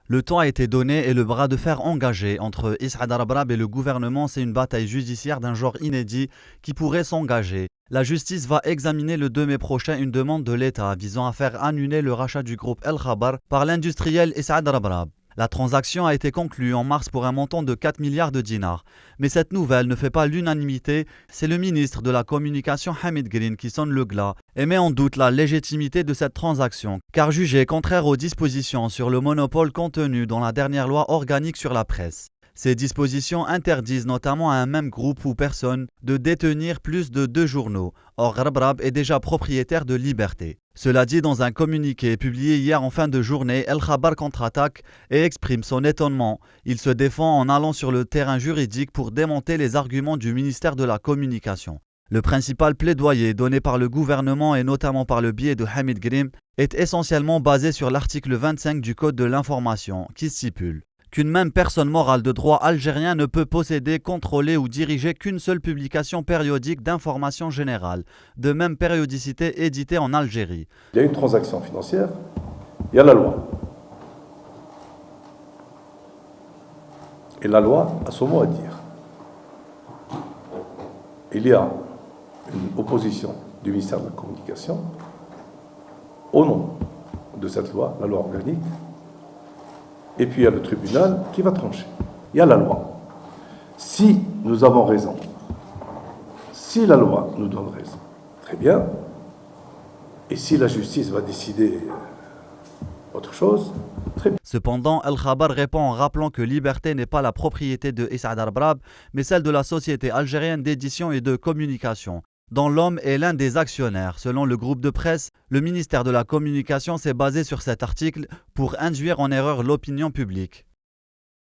Le temps a été donné et le bras de fer engagé entre Issaad Rabrab et le gouvernement, c'est une bataille judiciaire d'un genre inédit qui pourrait s'engager. La justice va examiner le 2 mai prochain une demande de l'État visant à faire annuler le rachat du groupe El Khabar par l'industriel Issaad Rabrab. La transaction a été conclue en mars pour un montant de 4 milliards de dinars. Mais cette nouvelle ne fait pas l'unanimité. C'est le ministre de la Communication Hamid Green qui sonne le glas et met en doute la légitimité de cette transaction, car jugée contraire aux dispositions sur le monopole contenues dans la dernière loi organique sur la presse. Ces dispositions interdisent notamment à un même groupe ou personne de détenir plus de 2 journaux. Or, Rabrab est déjà propriétaire de Liberté. Cela dit dans un communiqué publié hier en fin de journée, El Khabar contre-attaque et exprime son étonnement. Il se défend en allant sur le terrain juridique pour démonter les arguments du ministère de la Communication. Le principal plaidoyer donné par le gouvernement et notamment par le biais de Hamid Green est essentiellement basé sur l'article 25 du Code de l'information qui stipule qu'une même personne morale de droit algérien ne peut posséder, contrôler ou diriger qu'une seule publication périodique d'information générale, de même périodicité éditée en Algérie. Il y a une transaction financière, il y a la loi. Et la loi a son mot à dire. Il y a une opposition du ministère de la Communication au nom de cette loi, la loi organique. Et puis il y a le tribunal qui va trancher. Il y a la loi. Si nous avons raison, si la loi nous donne raison, très bien. Et si la justice va décider autre chose, très bien. Cependant, El Khabar répond en rappelant que Liberté n'est pas la propriété de Issaad Rabrab, mais celle de la Société algérienne d'édition et de communication, dont l'homme est l'un des actionnaires. Selon le groupe de presse, le ministère de la Communication s'est basé sur cet article pour induire en erreur l'opinion publique.